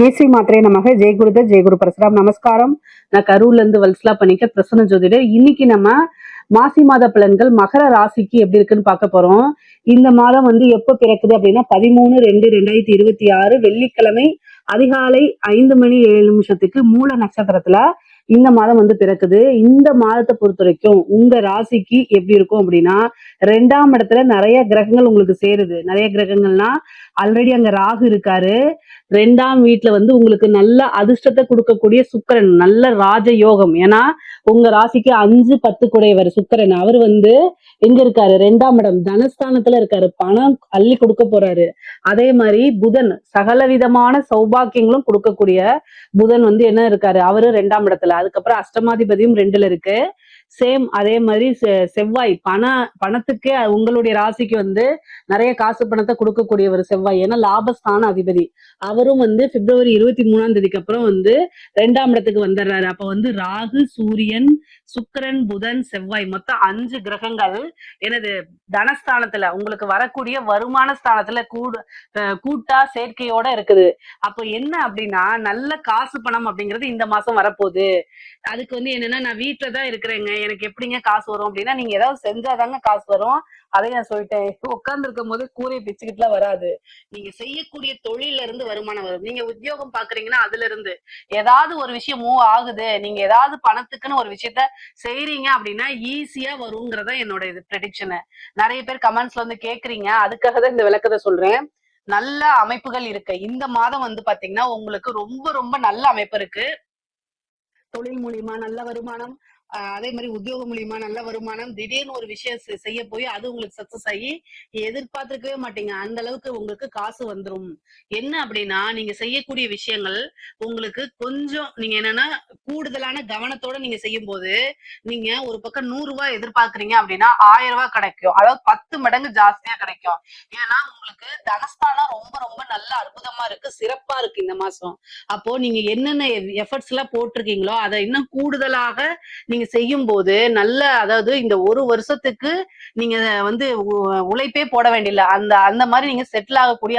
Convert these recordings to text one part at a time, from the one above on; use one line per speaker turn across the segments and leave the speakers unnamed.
ஜெய் மாத்திரை நமக ஜெய் குருதர் ஜெய் குரு பரசுராம். நமஸ்காரம். நான் கரூர்ல இருந்து வல்சலா பண்ணிக்க பிரசன்ன ஜோதிடர். இன்னைக்கு நம்ம மாசி மாத பலன்கள் மகர ராசிக்கு எப்படி இருக்குன்னு பார்க்க போறோம். இந்த மாதம் எப்ப பிறக்குது அப்படின்னா 13/2/2026 வெள்ளிக்கிழமை அதிகாலை 5:07 மூல நட்சத்திரத்துல இந்த மாதம் பிறக்குது. இந்த மாதத்தை பொறுத்த வரைக்கும் உங்க ராசிக்கு எப்படி இருக்கும் அப்படின்னா, 2ஆம் இடத்துல நிறைய கிரகங்கள் உங்களுக்கு சேருது. நிறைய கிரகங்கள்னா ஆல்ரெடி அங்க ராகு இருக்காரு. 2ஆம் வீட்டுல உங்களுக்கு நல்ல அதிர்ஷ்டத்தை கொடுக்கக்கூடிய சுக்கிரன், நல்ல ராஜ யோகம். ஏன்னா உங்க ராசிக்கு 5, 10 குடையவர் சுக்கிரன். அவர் எங்க இருக்காரு? 2ஆம் இடம் தனஸ்தானத்துல இருக்காரு. பணம் அள்ளி கொடுக்க போறாரு. அதே மாதிரி புதன் சகல விதமான சௌபாக்கியங்களும் கொடுக்கக்கூடிய புதன் என்ன இருக்காரு? அவரு 2ஆம் இடத்துல. அதுக்கப்புறம் அஷ்டமாதிபதியும் 2ல இருக்கு. சேம் அதே மாதிரி செவ்வாய் பணத்துக்கு உங்களுடைய ராசிக்கு நிறைய காசு பணத்தை கொடுக்கக்கூடியவர் செவ்வாய். ஏன்னா லாபஸ்தான அதிபதி. அவரும் பிப்ரவரி 23ஆம் தேதிக்கு அப்புறம் 2ஆம் இடத்துக்கு வந்துடுறாரு. அப்ப ராகு, சூரியன், சுக்கிரன், புதன், செவ்வாய் மொத்தம் 5 கிரகங்கள் எனது தனஸ்தானத்துல உங்களுக்கு வரக்கூடிய வருமான ஸ்தானத்துல கூட்டா சேர்க்கையோட இருக்குது. அப்போ என்ன அப்படின்னா, நல்ல காசு பணம் அப்படிங்கிறது இந்த மாசம் வரப்போகுது. அதுக்கு என்னன்னா, நான் வீட்டுலதான் இருக்கிறேங்க, எனக்கு எப்படிங்க காசு வரும் அப்படின்னா, நீங்க ஏதாவது செஞ்சாதாங்க காசு வரும். அதை நான் சொல்லிட்டேன். உட்கார்ந்து இருக்கும் போது கூரையை பிச்சுக்கிட்டுலாம் வராது. நீங்க செய்யக்கூடிய தொழில இருந்து வருமானம் வரும். நீங்க உத்தியோகம் பாக்குறீங்கன்னா அதுல இருந்து ஏதாவது ஒரு விஷயம் மூவ் ஆகுது, நீங்க ஏதாவது பணத்துக்குன்னு ஒரு விஷயத்த செய்றீங்க அப்படின்னா ஈஸியா வருங்கிறத என்னோட இது ப்ரெடிக்ஷனு. நிறைய பேர் கமெண்ட்ஸ்ல கேக்குறீங்க, அதுக்காக தான் இந்த விளக்கத்தை சொல்றேன். நல்ல அமைப்புகள் இருக்கு. இந்த மாதம் பாத்தீங்கன்னா உங்களுக்கு ரொம்ப ரொம்ப நல்ல அமைப்பு இருக்கு. தொழில் மூலியமா நல்ல வருமானம், அதே மாதிரி உத்தியோகம் மூலியமா நல்ல வருமானம். திடீர்னு ஒரு விஷயம் செய்ய போய் அது உங்களுக்கு சக்சஸ் ஆகி எதிர்பார்த்திருக்கவே மாட்டீங்க, அந்த அளவுக்கு உங்களுக்கு காசு வந்துடும். என்ன அப்படின்னா, நீங்க செய்யக்கூடிய விஷயங்கள் உங்களுக்கு கொஞ்சம் நீங்க என்னன்னா கூடுதலான கவனத்தோட நீங்க செய்யும் போது, நீங்க ஒரு பக்கம் 100 ரூபாய் எதிர்பார்க்கறீங்க அப்படின்னா 1000 ரூபாய் கிடைக்கும். அதாவது 10 மடங்கு ஜாஸ்தியா கிடைக்கும். ஏன்னா உங்களுக்கு தனஸ்தானம் ரொம்ப ரொம்ப நல்ல அற்புதமா இருக்கு, சிறப்பா இருக்கு இந்த மாசம். அப்போ நீங்க என்னென்ன எஃபர்ட்ஸ் எல்லாம் போட்டிருக்கீங்களோ அதை இன்னும் கூடுதலாக நீங்க செய்யும் போது நல்ல, அதாவது இந்த ஒரு வருஷத்துக்கு நீங்க உழைப்பே போட வேண்டியதில்ல, அந்த மாதிரி நீங்க செட்டில் ஆகக்கூடிய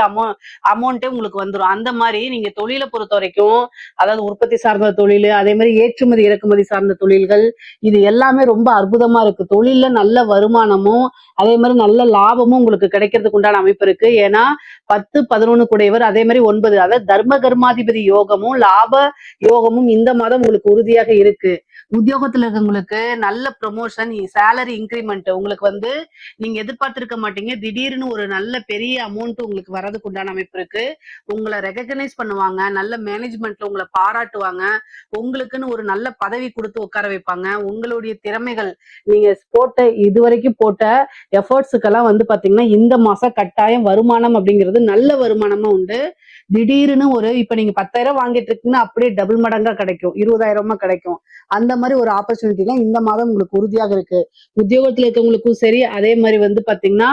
அமௌண்ட்டே உங்களுக்கு வந்துடும். அந்த மாதிரி நீங்க தொழிலை பொறுத்த வரைக்கும், அதாவது உற்பத்தி சார்ந்த தொழில், அதே மாதிரி ஏற்றுமதி இறக்குமதி சார்ந்த தொழில்கள், இது எல்லாமே ரொம்ப அற்புதமா இருக்கு. தொழில்ல நல்ல வருமானமும் அதே மாதிரி நல்ல லாபமும் உங்களுக்கு கிடைக்கிறதுக்கு உண்டான அமைப்பு இருக்கு. ஏன்னா 10, 11 கூடையவர், அதே மாதிரி 9, அதாவது தர்ம கர்மாதிபதி யோகமும் லாப யோகமும் இந்த மாதம் உங்களுக்கு உறுதியாக இருக்கு. உத்தியோகத்துல இருக்கவங்களுக்கு நல்ல ப்ரொமோஷன், சேலரி இன்கிரிமெண்ட் உங்களுக்கு நீங்க எதிர்பார்த்திருக்க மாட்டீங்க. திடீர்னு ஒரு நல்ல பெரிய அமௌண்ட் உங்களுக்கு வரதுக்கு உண்டான அமைப்பு இருக்கு. உங்களை ரெகக்னைஸ் பண்ணுவாங்க, நல்ல மேனேஜ்மெண்ட்ல உங்களை பாராட்டுவாங்க, உங்களுக்குன்னு ஒரு நல்ல பதவி கொடுத்து உட்கார வைப்பாங்க. உங்களுடைய திறமைகள், நீங்க இதுவரைக்கும் போட்ட எஃபர்ட்ஸுக்கெல்லாம் பாத்தீங்கன்னா இந்த மாசம் கட்டாயம் வருமானம் அப்படிங்கிறது நல்ல வருமானமா உண்டு. திடீர்னு இப்ப நீங்க 10,000 வாங்கிட்டு இருக்கீங்கன்னா அப்படியே டபுள் மடங்கா கிடைக்கும், 20,000 கிடைக்கும். அந்த மாதிரி ஒரு ஆப்பர்ச்சுனிட்டி எல்லாம் இந்த மாதம் உங்களுக்கு உறுதியாக இருக்கு. உத்தியோகத்துல இருக்கவங்களுக்கும் சரி, அதே மாதிரி பாத்தீங்கன்னா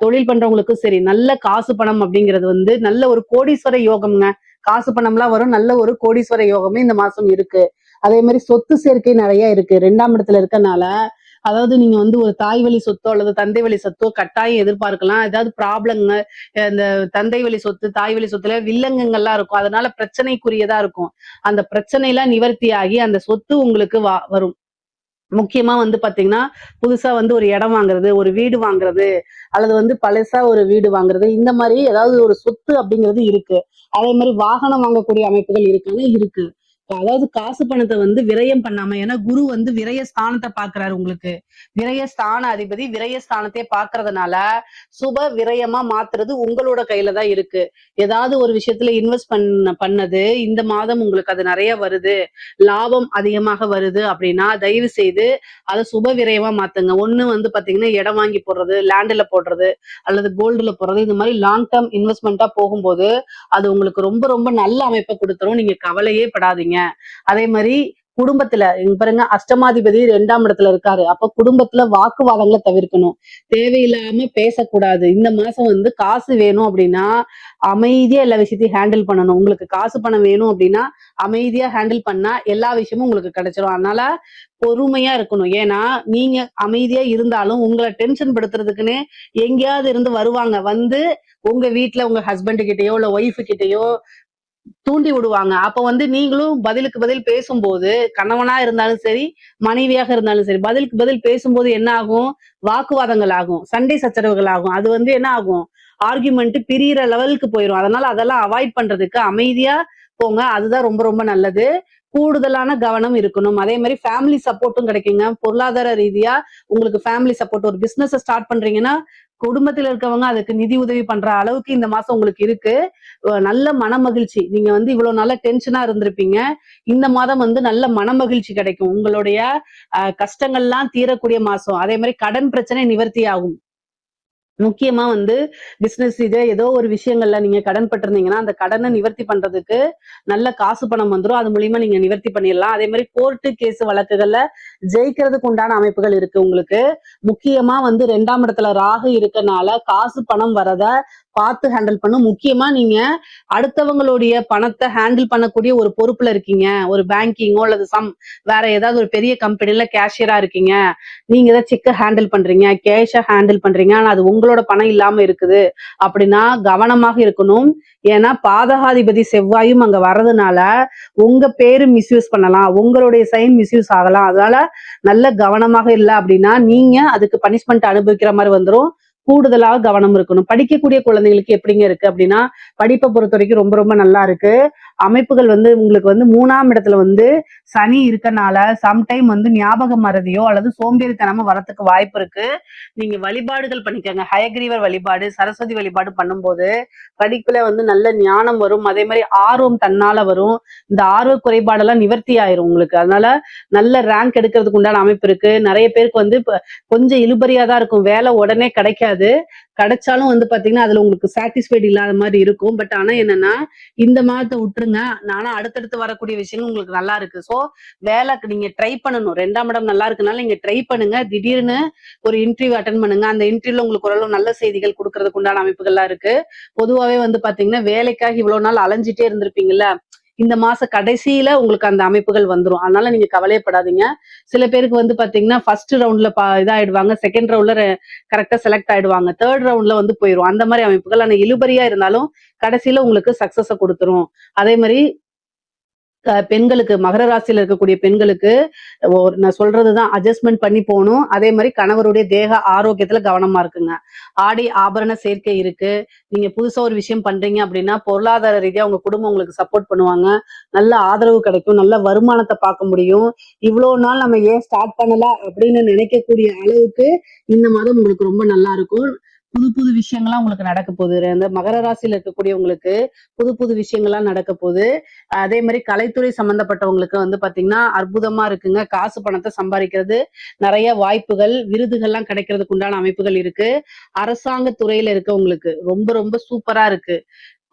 தொழில் பண்றவங்களுக்கும் சரி, நல்ல காசு பணம் அப்படிங்கிறது நல்ல ஒரு கோடீஸ்வர யோகம்ங்க. காசு பணம் எல்லாம் வரும், நல்ல ஒரு கோடீஸ்வர யோகமே இந்த மாசம் இருக்கு. அதே மாதிரி சொத்து சேர்க்கை நிறைய இருக்கு 2ஆம் இடத்துல இருக்கனால. அதாவது நீங்க ஒரு தாய் வழி சொத்தோ அல்லது தந்தை வழி சொத்தோ கட்டாயம் எதிர்பார்க்கலாம். ஏதாவது ப்ராப்ளம்ங்க, இந்த தந்தை வழி சொத்து, தாய் வழி சொத்துல வில்லங்கங்கள்லாம் இருக்கும், அதனால பிரச்சனைக்குரியதா இருக்கும். அந்த பிரச்சனை எல்லாம் நிவர்த்தி ஆகி அந்த சொத்து உங்களுக்கு வரும். முக்கியமா பாத்தீங்கன்னா புதுசா ஒரு இடம் வாங்குறது, ஒரு வீடு வாங்குறது, அல்லது பழசா ஒரு வீடு வாங்குறது, இந்த மாதிரி ஏதாவது ஒரு சொத்து அப்படிங்கிறது இருக்கு. அதே மாதிரி வாகனம் வாங்கக்கூடிய அமைப்புகள் இருக்கான்னு இருக்கு. அதாவது காசு பணத்தை விரயம் பண்ணாம, ஏன்னா குரு விரய ஸ்தானத்தை பாக்குறாரு. உங்களுக்கு விரய ஸ்தான அதிபதி விரய ஸ்தானத்தை பாக்குறதுனால சுப விரயமா மாத்துறது உங்களோட கையில தான் இருக்கு. ஏதாவது ஒரு விஷயத்துல இன்வெஸ்ட் பண்ணது இந்த மாதம் உங்களுக்கு அது நிறைய வருது, லாபம் அதிகமாக வருது அப்படின்னா தயவு செய்து அதை சுப விரயமா மாத்துங்க. ஒண்ணு பாத்தீங்கன்னா இடம் வாங்கி போடுறது, லேண்ட்ல போடுறது, அல்லது கோல்டுல போடுறது, இந்த மாதிரி லாங் டேர்ம் இன்வெஸ்ட்மெண்டா போகும்போது அது உங்களுக்கு ரொம்ப ரொம்ப நல்ல அமைப்பை கொடுத்துரும். நீங்க கவலையே படாதீங்க. அதே மாதிரி குடும்பத்துல பாருங்க, அஷ்டமாதிபதி 2ஆம் இடத்துல இருக்காரு. அப்ப குடும்பத்துல வாக்குவாதங்களை தவிர்க்கணும், தேவையில்லாம பேசக்கூடாது. இந்த மாசம் காசு வேணும் அப்படின்னா அமைதியா எல்லா விஷயத்தையும் ஹேண்டில் பண்ணணும். உங்களுக்கு காசு பணம் வேணும் அப்படின்னா அமைதியா ஹேண்டில் பண்ணா எல்லா விஷயமும் உங்களுக்கு கிடைச்சிரும். அதனால பொறுமையா இருக்கணும். ஏன்னா நீங்க அமைதியா இருந்தாலும் உங்களை டென்ஷன் படுத்துறதுக்குன்னு எங்கேயாவது இருந்து வருவாங்க. உங்க வீட்டுல உங்க ஹஸ்பண்ட் கிட்டயோ இல்ல ஒய்ஃபு கிட்டயோ தூண்டி விடுவாங்க. அப்ப வந்து நீங்களும் பதிலுக்கு பதில் பேசும்போது, கணவனா இருந்தாலும் சரி, மனைவியாக இருந்தாலும் சரி, பதிலுக்கு பதில் பேசும்போது என்ன ஆகும்? வாக்குவாதங்கள் ஆகும். சண்டை சச்சரவுகள் ஆகும். அது வந்து என்ன ஆகும்? ஆர்குமென்ட் பிரியிற லெவலுக்கு போயிரும். அதனால அதெல்லாம் அவாய்ட் பண்றதுக்கு அமைதியா போங்க. அதுதான் ரொம்ப ரொம்ப நல்லது. கூடுதலான கவனம் இருக்கணும். அதே மாரி ஃபேமிலி சப்போர்ட்டும் கிடைக்குங்க. பொருளாதார ரீதியா உங்களுக்கு ஃபேமிலி சப்போர்ட் ஒரு பிசினஸ ஸ்டார்ட் பண்றீங்கன்னா, குடும்பத்தில இருக்கவங்க அதுக்கு நிதி உதவி பண்ற அளவுக்கு இந்த மாசம் உங்களுக்கு இருக்கு. நல்ல மனமகிழ்ச்சி. நீங்க வந்து இவ்வளவு நாளா டென்ஷனா இருந்திருப்பீங்க. இந்த மாதம் வந்து நல்ல மனமகிழ்ச்சி கிடைக்கும். உங்களுடைய கஷ்டங்கள்லாம் தீரக்கூடிய மாசம். அதே மாரி கடன் பிரச்சனை நிவர்த்தி ஆகும். முக்கியமா வந்து பிசினஸ் இது ஏதோ ஒரு விஷயங்கள்ல நீங்க கடன் பட்டிருந்தீங்கன்னா, அந்த கடன நிவர்த்தி பண்றதுக்கு நல்ல காசு பணம் வந்துரும். அது மூலியமா நீங்க நிவர்த்தி பண்ணிடலாம். அதே மாரி கோர்ட்டு கேஸ் வழக்குகள்ல ஜெயிக்கிறதுக்கு உண்டான அமைப்புகள் இருக்கு உங்களுக்கு. முக்கியமா வந்து 2ஆம் இடத்துல ராகு இருக்கனால காசு பணம் வரத பார்த்து ஹேண்டில் பண்ணும். முக்கியமா நீங்க அடுத்தவங்களுடைய பணத்த ஹேண்டில் பண்ணக்கூடிய ஒரு பொறுப்புல இருக்கீங்க. ஒரு பேங்கிங்கோ அல்லது வேற ஏதாவது ஒரு பெரிய கம்பெனில கேஷியரா இருக்கீங்க. நீங்க தான் செக்க ஹேண்டில் பண்றீங்க, கேஷ ஹேண்டில் பண்றீங்க. ஆனா அது உங்களோட பணம் இல்லாம இருக்குது. அப்படின்னா கவனமாக இருக்கணும். ஏன்னா பாதகாதிபதி செவ்வாயும் அங்க வர்றதுனால, உங்க பேரு மிஸ்யூஸ் பண்ணலாம். உங்களுடைய சைன் மிஸ்யூஸ் ஆகலாம். அதனால நல்ல கவனமாக இல்ல அப்படின்னா, நீங்க அதுக்கு பனிஷ்மென்ட் அனுபவிக்கிற மாரி வந்துரும். கூடுதலா கவனம் இருக்கணும். படிக்கக்கூடிய குழந்தைகளுக்கு எப்படிங்க இருக்கு அப்படின்னா, படிப்ப பொறுத்தவரைக்கும் ரொம்ப ரொம்ப நல்லா இருக்கு. அமைப்புகள் வந்து உங்களுக்கு வந்து 3ஆம் இடத்துல வந்து சனி இருக்கனால, சம்டைம் வந்து ஞாபக மறதியோ அல்லது சோம்பேறித்தனமோ வரத்துக்கு வாய்ப்பு இருக்கு. நீங்க வழிபாடுகள் பண்ணிக்கங்க. ஹயக்கிரீவர் வழிபாடு, சரஸ்வதி வழிபாடு பண்ணும்போது, படிப்புல வந்து நல்ல ஞானம் வரும். அதே மாரி ஆர்வம் தன்னால வரும். இந்த ஆர்வ குறைபாடெல்லாம் நிவர்த்தி ஆயிரும் உங்களுக்கு. அதனால நல்ல ரேங்க் எடுக்கிறதுக்கு உண்டான அமைப்பு இருக்கு. நெறைய பேருக்கு வந்து இப்ப கொஞ்சம் இழுபறியா தான் இருக்கும். வேலை உடனே கிடைக்காது. கிடைச்சாலும் வந்து பாத்தீங்கன்னா, அதுல உங்களுக்கு சாட்டிஸ்ஃபைட் இல்லாத மாரி இருக்கும். பட் ஆனா என்னன்னா, இந்த மாதத்த விட்டுருங்க. ஆனா அடுத்தடுத்து வரக்கூடிய விஷயங்கள் உங்களுக்கு நல்லா இருக்கு. சோ வேலைக்கு நீங்க ட்ரை பண்ணணும். 2ஆம் இடம் நல்லா இருக்கனால நீங்க ட்ரை பண்ணுங்க. திடீர்னு ஒரு இன்டர்வியூ அட்டெண்ட் பண்ணுங்க. அந்த இன்டர்வியூல உங்களுக்கு ஓரளவு நல்ல செய்திகள் குடுக்கறதுக்கு உண்டான அமைப்புகள்லாம் இருக்கு. பொதுவாவே வந்து பாத்தீங்கன்னா, வேலைக்காக இவ்வளவு நாள் அலைஞ்சிட்டே இருந்திருப்பீங்கல்ல. இந்த மாச கடைசியில உங்களுக்கு அந்த அமைப்புகள் வந்துரும். அதனால நீங்க கவலையப்படாதீங்க. சில பேருக்கு வந்து பாத்தீங்கன்னா, ஃபர்ஸ்ட் ரவுண்ட்ல இதாயிடுவாங்க. செகண்ட் ரவுண்ட்ல கரெக்ட்டா செலக்ட் ஆயிடுவாங்க. 3 ரவுண்ட்ல வந்து போயிரும். அந்த மாரி அமைப்புகள். ஆனா இழுபறியா இருந்தாலும் கடைசியில உங்களுக்கு சக்சஸ குடுத்துரும். அதே மாரி பெண்களுக்கு மகர ராசியில இருக்கக்கூடிய பெண்களுக்கு நான் சொல்றதுதான் அட்ஜஸ்ட்மெண்ட் பண்ணி போகணும். அதே மாதிரி கணவருடைய தேக ஆரோக்கியத்துல கவனமா இருக்குங்க. ஆடை ஆபரண சேர்க்கை இருக்கு. நீங்க புதுசா ஒரு விஷயம் பண்றீங்க அப்படின்னா பொருளாதார ரீதியா உங்க குடும்பம் உங்களுக்கு சப்போர்ட் பண்ணுவாங்க. நல்ல ஆதரவு கிடைக்கும். நல்ல வருமானத்தை பார்க்க முடியும். இவ்வளவு நாள் நம்ம ஏன் ஸ்டார்ட் பண்ணல அப்படின்னு நினைக்கக்கூடிய அளவுக்கு இந்த மாதம் உங்களுக்கு ரொம்ப நல்லா இருக்கும். புது புது விஷயங்கள்லாம் உங்களுக்கு நடக்க போகுது. இந்த மகர ராசியில இருக்கக்கூடியவங்களுக்கு புது புது விஷயங்கள்லாம் நடக்க போகுது. அதே மாதிரி கலைத்துறை சம்பந்தப்பட்டவங்களுக்கு வந்து பாத்தீங்கன்னா அற்புதமா இருக்குங்க. காசு பணத்தை சம்பாதிக்கிறது நிறைய வாய்ப்புகள், விருதுகள்லாம் கிடைக்கிறதுக்கு உண்டான அமைப்புகள் இருக்கு. அரசாங்க துறையில இருக்கவங்களுக்கு ரொம்ப ரொம்ப சூப்பரா இருக்கு.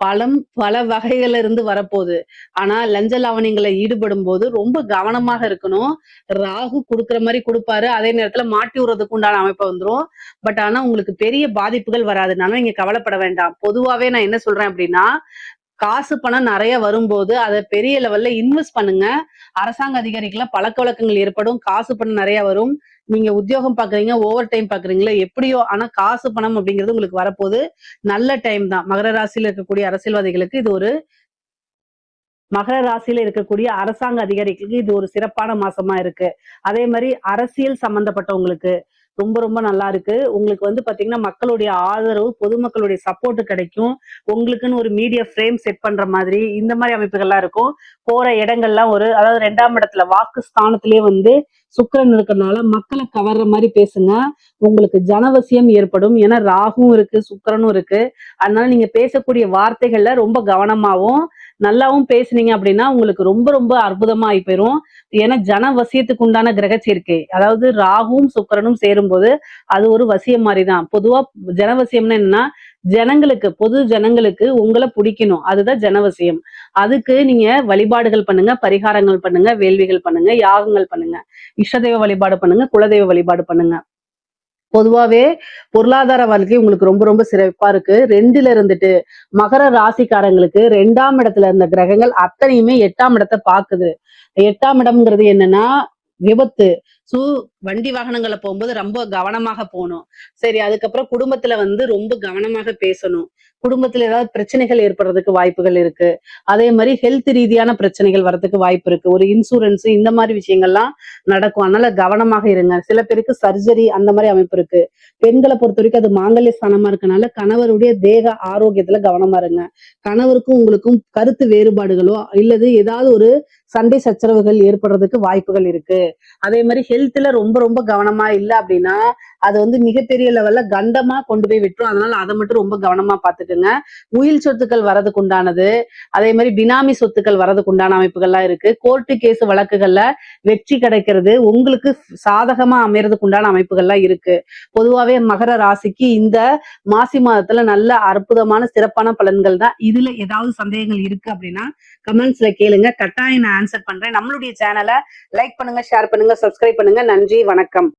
பலம் பல வகைகள்ல இருந்து வரப்போகுது. ஆனா லஞ்ச லாவணியங்கள்ல ஈடுபடும் போது ரொம்ப கவனமாக இருக்கணும். ராகு குடுக்குற மாரி குடுப்பாரு. அதே நேரத்துல மாட்டி விடுறதுக்கு உண்டான அமைப்பு வந்துரும். பட் ஆனா உங்களுக்கு பெரிய பாதிப்புகள் வராதுனால நீங்க கவலைப்பட வேண்டாம். பொதுவாவே நான் என்ன சொல்றேன் அப்படின்னா, காசு பணம் நெறைய வரும்போது, அத பெரிய லெவல்ல இன்வெஸ்ட் பண்ணுங்க. அரசாங்க அதிகாரிகள்லாம் பழக்கவழக்கங்கள் ஏற்படும். காசு பணம் நெறைய வரும். நீங்க உத்தியோகம் பார்க்குறீங்க, ஓவர் டைம் பார்க்குறீங்களோ எப்படியோ, ஆனா காசு பணம் அப்படிங்கிறது உங்களுக்கு வரப்போது. நல்ல டைம் தான். மகர ராசியில இருக்கக்கூடிய அரசியல்வாதிகளுக்கு இது ஒரு மகர ராசியில இருக்கக்கூடிய அரசாங்க அதிகாரிகளுக்கு இது ஒரு சிறப்பான மாசமா இருக்கு. அதே மாரி அரசியல் சம்பந்தப்பட்டவங்களுக்கு ரொம்ப ரொம்ப நல்லா இருக்கு. உங்களுக்கு வந்து பாத்தீங்கன்னா, மக்களுடைய ஆதரவு, பொதுமக்களுடைய சப்போர்ட் கிடைக்கும். உங்களுக்குன்னு ஒரு மீடியா ஃப்ரேம் செட் பண்ற மாதிரி, இந்த மாரி அமைப்புகள்லாம் இருக்கும். போற இடங்கள்லாம் அதாவது 2ஆம் இடத்துல வாக்கு ஸ்தானத்திலேயே வந்து சுக்கிரன் இருக்கறனால மக்கள கவர்ற மாரி பேசுங்க. உங்களுக்கு ஜனவசியம் ஏற்படும். ஏன்னா ராகுவும் இருக்கு, சுக்கிரனும் இருக்கு. அதனால நீங்க பேசக்கூடிய வார்த்தைகள்ல ரொம்ப கவனமாவும், நல்லாவும் பேசுனீங்க அப்படின்னா, உங்களுக்கு ரொம்ப ரொம்ப அற்புதமா ஆயி போயிரும். ஏன்னா ஜனவசியத்துக்கு உண்டான கிரக சேர்க்கை. அதாவது ராகுவும், சுக்கிரனும் சேரும்போது, அது ஒரு வசியம் மாரி தான். பொதுவா ஜனவசியம்னா என்னன்னா, பொது ஜனங்களுக்கு உங்கள புடிக்கணும். அதுதான் ஜனவசியம். அதுக்கு நீங்க வழிபாடுகள் பண்ணுங்க, பரிகாரங்கள் பண்ணுங்க, வேள்விகள் பண்ணுங்க, யாகங்கள் பண்ணுங்க. இஷ்ட தெய்வ வழிபாடு பண்ணுங்க, குலதெய்வ வழிபாடு பண்ணுங்க. பொதுவாவே பொருளாதார வாழ்க்கை உங்களுக்கு ரொம்ப ரொம்ப சிறப்பா இருக்கு. 2ல இருந்துட்டு மகர ராசிக்காரங்களுக்கு 2ஆம் இடத்துல இருந்த கிரகங்கள் அத்தனையுமே 8ஆம் இடத்த பாக்குது. 8ஆம் இடம்ங்கிறது என்னன்னா விபத்து. சோ வண்டி வாகனங்கள்ல போகும்போது ரொம்ப கவனமாக போகணும். சரி, அதுக்கப்புறம் குடும்பத்துல வந்து ரொம்ப கவனமாக பேசணும். குடும்பத்துல ஏதாவது பிரச்சனைகள் ஏற்படுறதுக்கு வாய்ப்புகள் இருக்கு. அதே மாரி ஹெல்த் ரீதியான பிரச்சனைகள் வரதுக்கு வாய்ப்பு இருக்கு. ஒரு இன்சூரன்ஸ் இந்த மாரி விஷயங்கள்லாம் நடக்கும். அதனால கவனமாக இருங்க. சில பேருக்கு சர்ஜரி அந்த மாரி அமைப்பு இருக்கு. பெண்கள பொறுத்தவரைக்கும் அது மாங்கல்ய ஸ்தானமா இருக்கனால கணவருடைய தேக ஆரோக்கியத்துல கவனமா இருங்க. கணவருக்கும் உங்களுக்கும் கருத்து வேறுபாடுகளோ இல்லது ஏதாவது ஒரு சண்டை சச்சரவுகள் ஏற்படுறதுக்கு வாய்ப்புகள் இருக்கு. அதே மாதிரி ஹெல்த்ல ரொம்ப ரொம்ப கவனமா இல்ல அப்படின்னா அது வந்து மிகப்பெரிய லெவல்ல கண்டமா கொண்டு போய் விட்டுரும். அதனால அதை மட்டும் ரொம்ப கவனமா பாத்துக்குங்க. உயில் சொத்துக்கள் வரதுக்கு உண்டானது, அதே மாதிரி பினாமி சொத்துக்கள் வரதுக்கு உண்டான அமைப்புகள்லாம் இருக்கு. கோர்ட்டு கேஸ் வழக்குகள்ல வெற்றி கிடைக்கிறது உங்களுக்கு சாதகமா அமையறதுக்கு உண்டான அமைப்புகள்லாம் இருக்கு. பொதுவாவே மகர ராசிக்கு இந்த மாசி மாதத்துல நல்ல அற்புதமான சிறப்பான பலன்கள் தான். இதுல ஏதாவது சந்தேகங்கள் இருக்கு அப்படின்னா கமெண்ட்ஸ்ல கேளுங்க. கட்டாயம் நான் ஆன்சர் பண்றேன். நம்மளுடைய சேனலை லைக் பண்ணுங்க, ஷேர் பண்ணுங்க, சப்ஸ்கிரைப் பண்ணுங்க. நன்றி, வணக்கம்.